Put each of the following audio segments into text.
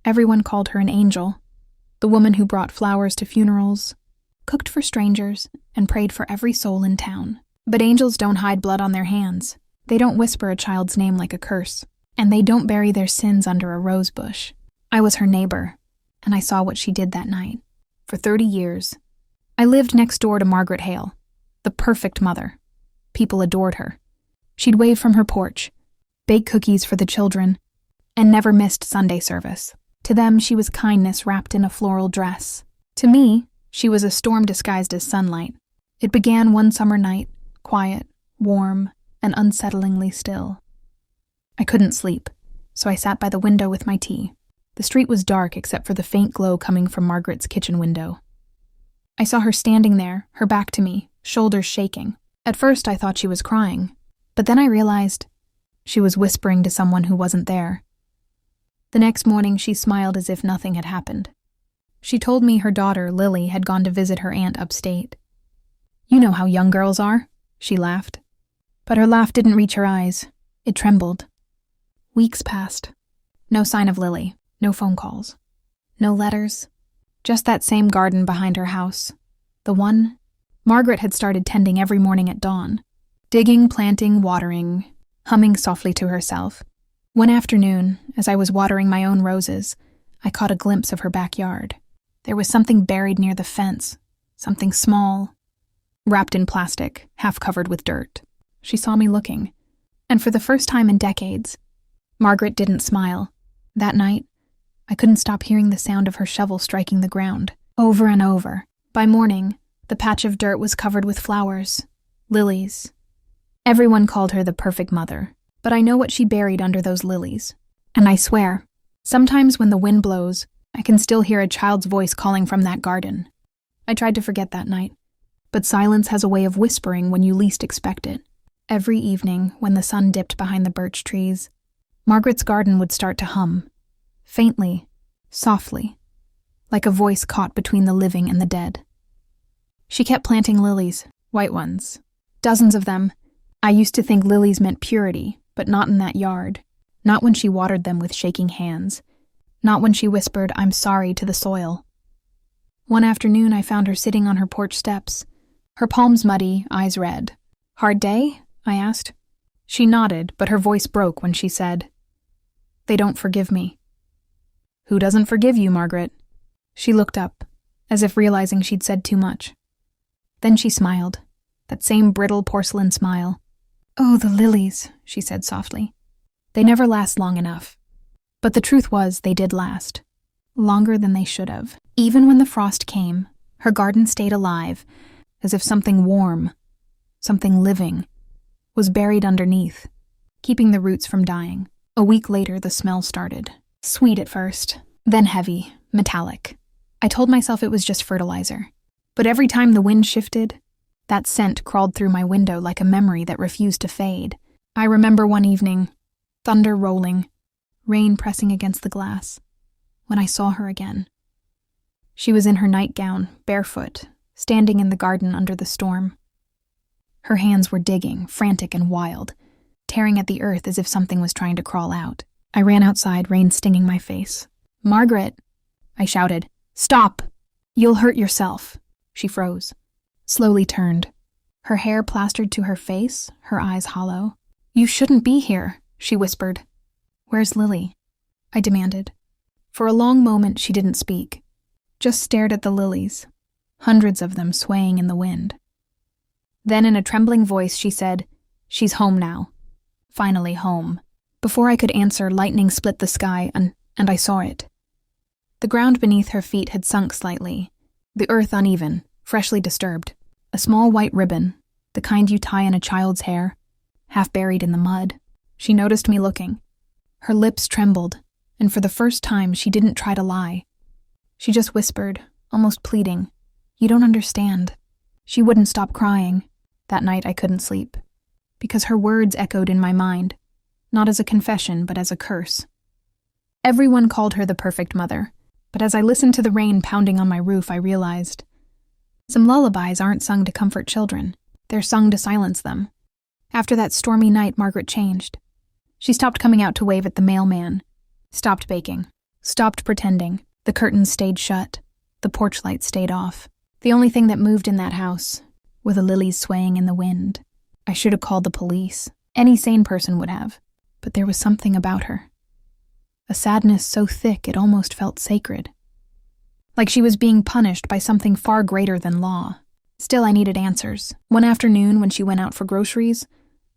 Everyone called her an angel, the woman who brought flowers to funerals, cooked for strangers, and prayed for every soul in town. But angels don't hide blood on their hands. They don't whisper a child's name like a curse, and they don't bury their sins under a rose bush. I was her neighbor, and I saw what she did that night. For 30 years, I lived next door to Margaret Hale, the perfect mother. People adored her. She'd wave from her porch, bake cookies for the children, and never missed Sunday service. To them, she was kindness wrapped in a floral dress. To me, she was a storm disguised as sunlight. It began one summer night, quiet, warm, and unsettlingly still. I couldn't sleep, so I sat by the window with my tea. The street was dark except for the faint glow coming from Margaret's kitchen window. I saw her standing there, her back to me, shoulders shaking. At first I thought she was crying, but then I realized she was whispering to someone who wasn't there. The next morning she smiled as if nothing had happened. She told me her daughter, Lily, had gone to visit her aunt upstate. "You know how young girls are," she laughed. But her laugh didn't reach her eyes. It trembled. Weeks passed. No sign of Lily. No phone calls. No letters. Just that same garden behind her house. The one Margaret had started tending every morning at dawn. Digging, planting, watering, humming softly to herself. One afternoon, as I was watering my own roses, I caught a glimpse of her backyard. There was something buried near the fence. Something small, wrapped in plastic, half covered with dirt. She saw me looking. And for the first time in decades, Margaret didn't smile. That night, I couldn't stop hearing the sound of her shovel striking the ground, over and over. By morning, the patch of dirt was covered with flowers, lilies. Everyone called her the perfect mother, but I know what she buried under those lilies. And I swear, sometimes when the wind blows, I can still hear a child's voice calling from that garden. I tried to forget that night, but silence has a way of whispering when you least expect it. Every evening, when the sun dipped behind the birch trees, Margaret's garden would start to hum. Faintly, softly, like a voice caught between the living and the dead. She kept planting lilies, white ones, dozens of them. I used to think lilies meant purity, but not in that yard. Not when she watered them with shaking hands. Not when she whispered, "I'm sorry," to the soil. One afternoon I found her sitting on her porch steps, her palms muddy, eyes red. "Hard day?" I asked. She nodded, but her voice broke when she said, "They don't forgive me." "Who doesn't forgive you, Margaret?" She looked up, as if realizing she'd said too much. Then she smiled, that same brittle porcelain smile. "Oh, the lilies," she said softly. "They never last long enough." But the truth was, they did last. Longer than they should have. Even when the frost came, her garden stayed alive, as if something warm, something living, was buried underneath, keeping the roots from dying. A week later, the smell started. Sweet at first, then heavy, metallic. I told myself it was just fertilizer. But every time the wind shifted, that scent crawled through my window like a memory that refused to fade. I remember one evening, thunder rolling, rain pressing against the glass, when I saw her again. She was in her nightgown, barefoot, standing in the garden under the storm. Her hands were digging, frantic and wild, tearing at the earth as if something was trying to crawl out. I ran outside, rain stinging my face. "Margaret!" I shouted. "Stop! You'll hurt yourself." She froze, slowly turned, her hair plastered to her face, her eyes hollow. "You shouldn't be here," she whispered. "Where's Lily?" I demanded. For a long moment she didn't speak, just stared at the lilies, hundreds of them swaying in the wind. Then in a trembling voice she said, "She's home now. Finally home." Before I could answer, lightning split the sky, and I saw it. The ground beneath her feet had sunk slightly, the earth uneven, freshly disturbed. A small white ribbon, the kind you tie in a child's hair, half buried in the mud. She noticed me looking. Her lips trembled, and for the first time she didn't try to lie. She just whispered, almost pleading, "You don't understand." She wouldn't stop crying. That night I couldn't sleep, because her words echoed in my mind, not as a confession, but as a curse. Everyone called her the perfect mother, but as I listened to the rain pounding on my roof, I realized some lullabies aren't sung to comfort children. They're sung to silence them. After that stormy night, Margaret changed. She stopped coming out to wave at the mailman, stopped baking, stopped pretending. The curtains stayed shut. The porch light stayed off. The only thing that moved in that house were the lilies swaying in the wind. I should have called the police. Any sane person would have. But there was something about her. A sadness so thick it almost felt sacred. Like she was being punished by something far greater than law. Still, I needed answers. One afternoon, when she went out for groceries,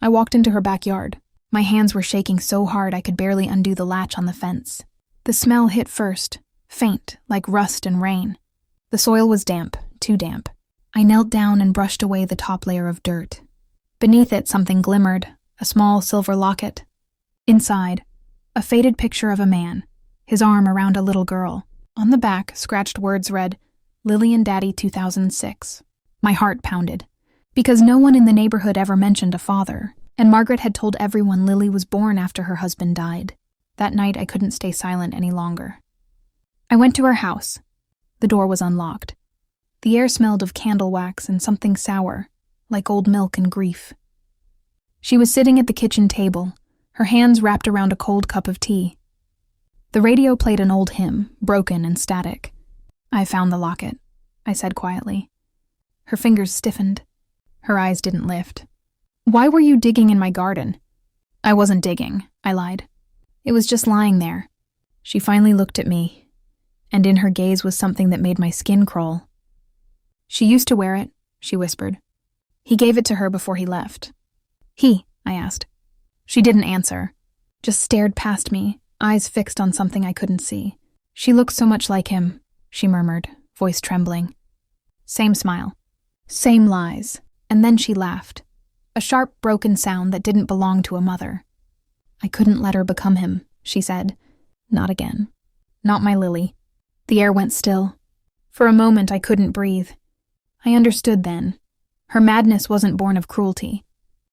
I walked into her backyard. My hands were shaking so hard I could barely undo the latch on the fence. The smell hit first, faint, like rust and rain. The soil was damp, too damp. I knelt down and brushed away the top layer of dirt. Beneath it, something glimmered, a small silver locket. Inside, a faded picture of a man, his arm around a little girl. On the back, scratched words read, Lily and Daddy 2006. My heart pounded, because no one in the neighborhood ever mentioned a father, and Margaret had told everyone Lily was born after her husband died. That night, I couldn't stay silent any longer. I went to her house. The door was unlocked. The air smelled of candle wax and something sour, like old milk and grief. She was sitting at the kitchen table, her hands wrapped around a cold cup of tea. The radio played an old hymn, broken and static. I found the locket, I said quietly. Her fingers stiffened. Her eyes didn't lift. Why were you digging in my garden? I wasn't digging, I lied. It was just lying there. She finally looked at me, and in her gaze was something that made my skin crawl. She used to wear it, she whispered. He gave it to her before he left. I asked. She didn't answer, just stared past me, eyes fixed on something I couldn't see. She looked so much like him, she murmured, voice trembling. Same smile. Same lies. And then she laughed. A sharp, broken sound that didn't belong to a mother. I couldn't let her become him, she said. Not again. Not my Lily. The air went still. For a moment I couldn't breathe. I understood then. Her madness wasn't born of cruelty.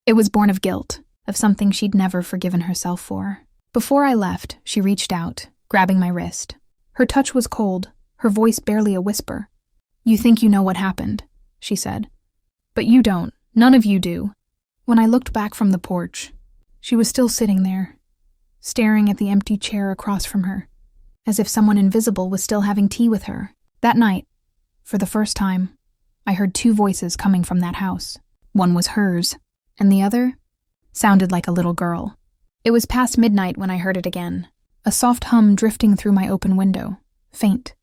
It was born of guilt, of something she'd never forgiven herself for. Before I left, she reached out, grabbing my wrist. Her touch was cold, her voice barely a whisper. You think you know what happened, she said. But you don't. None of you do. When I looked back from the porch, she was still sitting there, staring at the empty chair across from her, as if someone invisible was still having tea with her. That night, for the first time, I heard two voices coming from that house. One was hers, and the other sounded like a little girl. It was past midnight when I heard it again, a soft hum drifting through my open window, faint,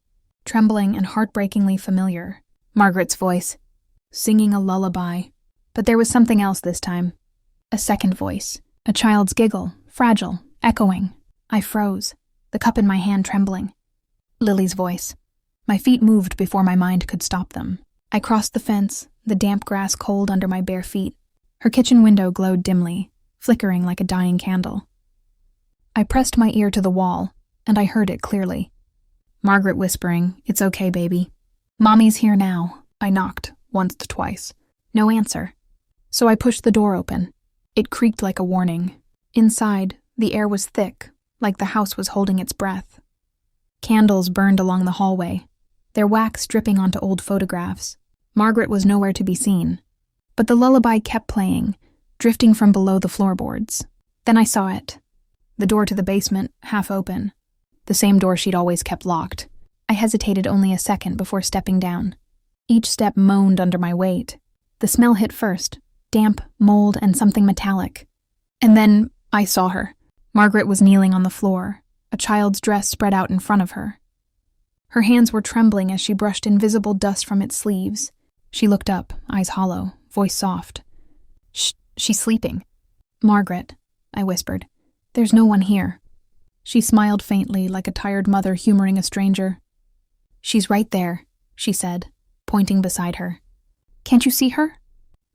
trembling and heartbreakingly familiar. Margaret's voice, singing a lullaby. But there was something else this time. A second voice, a child's giggle, fragile, echoing. I froze, the cup in my hand trembling. Lily's voice. My feet moved before my mind could stop them. I crossed the fence, the damp grass cold under my bare feet. Her kitchen window glowed dimly, flickering like a dying candle. I pressed my ear to the wall, and I heard it clearly. Margaret whispering, "It's okay, baby." "Mommy's here now." I knocked, once to twice. No answer. So I pushed the door open. It creaked like a warning. Inside, the air was thick, like the house was holding its breath. Candles burned along the hallway, their wax dripping onto old photographs. Margaret was nowhere to be seen. But the lullaby kept playing, drifting from below the floorboards. Then I saw it. The door to the basement, half open. The same door she'd always kept locked. I hesitated only a second before stepping down. Each step moaned under my weight. The smell hit first, damp, mold, and something metallic. And then I saw her. Margaret was kneeling on the floor, a child's dress spread out in front of her. Her hands were trembling as she brushed invisible dust from its sleeves. She looked up, eyes hollow, voice soft. "Shh, she's sleeping." "Margaret," I whispered, "there's no one here." She smiled faintly, like a tired mother humoring a stranger. "She's right there," she said, pointing beside her. "Can't you see her?"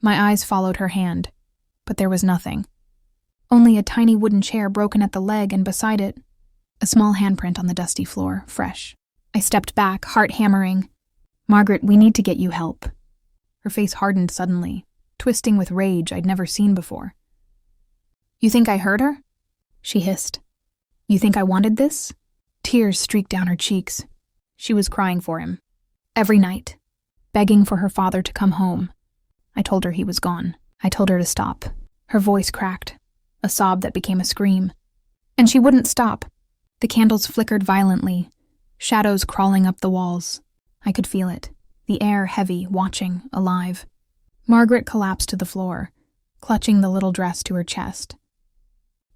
My eyes followed her hand, but there was nothing. Only a tiny wooden chair broken at the leg, and beside it, a small handprint on the dusty floor, fresh. I stepped back, heart hammering. "Margaret, we need to get you help." Her face hardened suddenly, twisting with rage I'd never seen before. "You think I hurt her?" she hissed. "You think I wanted this?" Tears streaked down her cheeks. She was crying for him. Every night, begging for her father to come home. I told her he was gone. I told her to stop. Her voice cracked, a sob that became a scream. And she wouldn't stop. The candles flickered violently, shadows crawling up the walls. I could feel it, the air heavy, watching, alive. Margaret collapsed to the floor, clutching the little dress to her chest.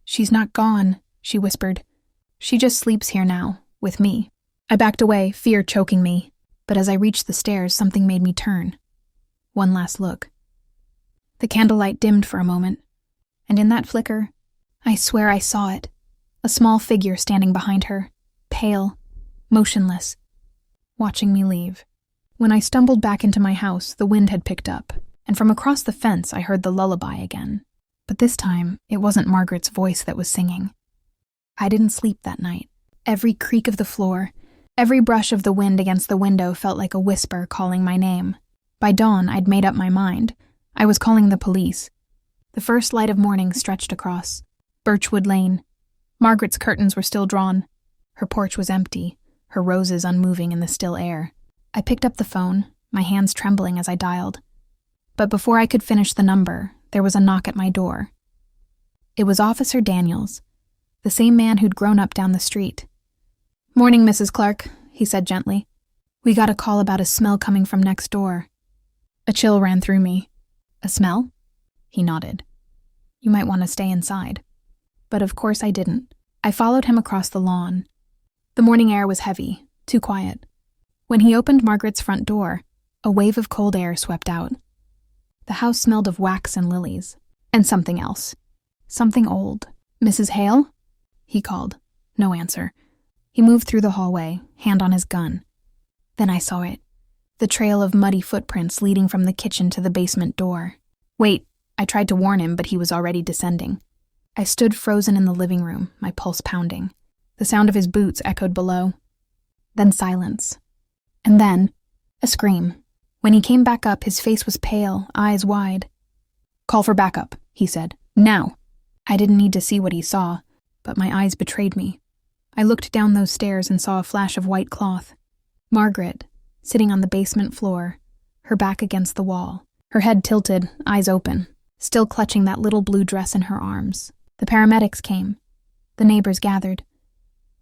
"She's not gone," she whispered. "She just sleeps here now, with me." I backed away, fear choking me, but as I reached the stairs, something made me turn. One last look. The candlelight dimmed for a moment, and in that flicker, I swear I saw it. A small figure standing behind her, pale, motionless, watching me leave. When I stumbled back into my house, the wind had picked up, and from across the fence I heard the lullaby again. But this time, it wasn't Margaret's voice that was singing. I didn't sleep that night. Every creak of the floor, every brush of the wind against the window felt like a whisper calling my name. By dawn, I'd made up my mind. I was calling the police. The first light of morning stretched across Birchwood Lane. Margaret's curtains were still drawn. Her porch was empty, her roses unmoving in the still air. I picked up the phone, my hands trembling as I dialed. But before I could finish the number, there was a knock at my door. It was Officer Daniels, the same man who'd grown up down the street. "Morning, Mrs. Clark," he said gently. "We got a call about a smell coming from next door." A chill ran through me. "A smell?" He nodded. "You might want to stay inside." But of course I didn't. I followed him across the lawn. The morning air was heavy, too quiet. When he opened Margaret's front door, a wave of cold air swept out. The house smelled of wax and lilies, and something else. Something old. "Mrs. Hale?" he called. No answer. He moved through the hallway, hand on his gun. Then I saw it. The trail of muddy footprints leading from the kitchen to the basement door. "Wait," I tried to warn him, but he was already descending. I stood frozen in the living room, my pulse pounding. The sound of his boots echoed below. Then silence. And then, a scream. When he came back up, his face was pale, eyes wide. "Call for backup," he said. "Now." I didn't need to see what he saw, but my eyes betrayed me. I looked down those stairs and saw a flash of white cloth. Margaret, sitting on the basement floor, her back against the wall, her head tilted, eyes open, still clutching that little blue dress in her arms. The paramedics came. The neighbors gathered.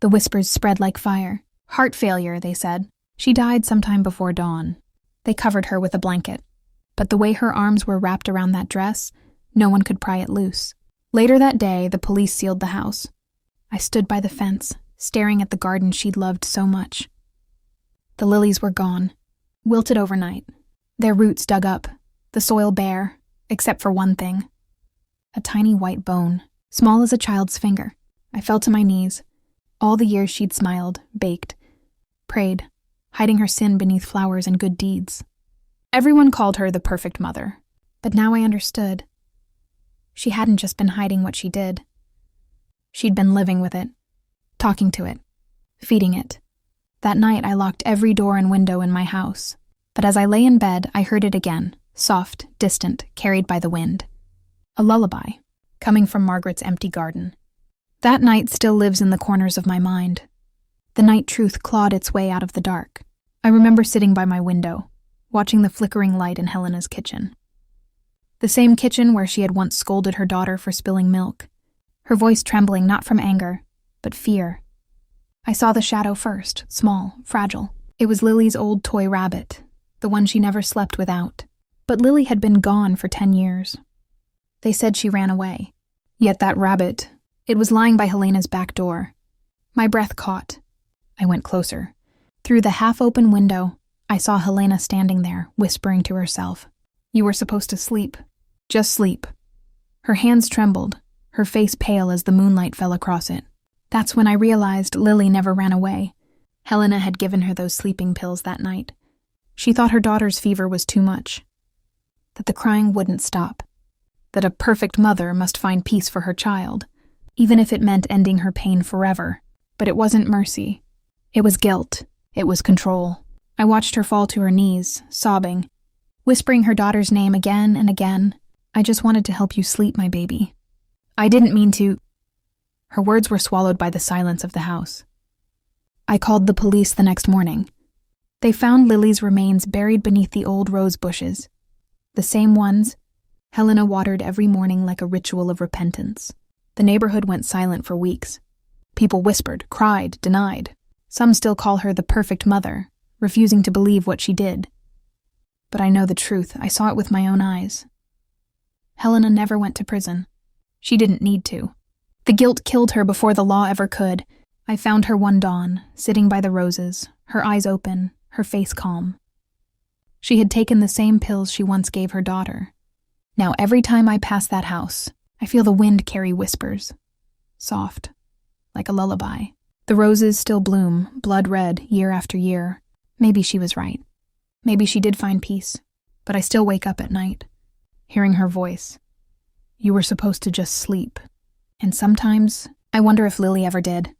The whispers spread like fire. "Heart failure," they said. She died sometime before dawn. They covered her with a blanket. But the way her arms were wrapped around that dress, no one could pry it loose. Later that day, the police sealed the house. I stood by the fence, staring at the garden she'd loved so much. The lilies were gone, wilted overnight, their roots dug up, the soil bare, except for one thing. A tiny white bone, small as a child's finger. I fell to my knees. All the years she'd smiled, baked, prayed, hiding her sin beneath flowers and good deeds. Everyone called her the perfect mother, but now I understood. She hadn't just been hiding what she did. She'd been living with it, talking to it, feeding it. That night I locked every door and window in my house, but as I lay in bed, I heard it again, soft, distant, carried by the wind. A lullaby, coming from Margaret's empty garden. That night still lives in the corners of my mind. The night truth clawed its way out of the dark. I remember sitting by my window, watching the flickering light in Helena's kitchen. The same kitchen where she had once scolded her daughter for spilling milk, her voice trembling not from anger, but fear. I saw the shadow first, small, fragile. It was Lily's old toy rabbit, the one she never slept without. But Lily had been gone for 10 years. They said she ran away. Yet that rabbit, it was lying by Helena's back door. My breath caught. I went closer. Through the half-open window, I saw Helena standing there, whispering to herself. "You were supposed to sleep. Just sleep." Her hands trembled, her face pale as the moonlight fell across it. That's when I realized Lily never ran away. Helena had given her those sleeping pills that night. She thought her daughter's fever was too much, that the crying wouldn't stop, that a perfect mother must find peace for her child, even if it meant ending her pain forever. But it wasn't mercy. It was guilt. It was control. I watched her fall to her knees, sobbing, whispering her daughter's name again and again. "I just wanted to help you sleep, my baby. I didn't mean to..." Her words were swallowed by the silence of the house. I called the police the next morning. They found Lily's remains buried beneath the old rose bushes. The same ones Helena watered every morning like a ritual of repentance. The neighborhood went silent for weeks. People whispered, cried, denied. Some still call her the perfect mother, refusing to believe what she did. But I know the truth. I saw it with my own eyes. Helena never went to prison. She didn't need to. The guilt killed her before the law ever could. I found her one dawn, sitting by the roses, her eyes open, her face calm. She had taken the same pills she once gave her daughter. Now every time I pass that house, I feel the wind carry whispers. Soft, like a lullaby. The roses still bloom, blood red, year after year. Maybe she was right. Maybe she did find peace. But I still wake up at night, hearing her voice. You were supposed to just sleep. And sometimes, I wonder if Lily ever did.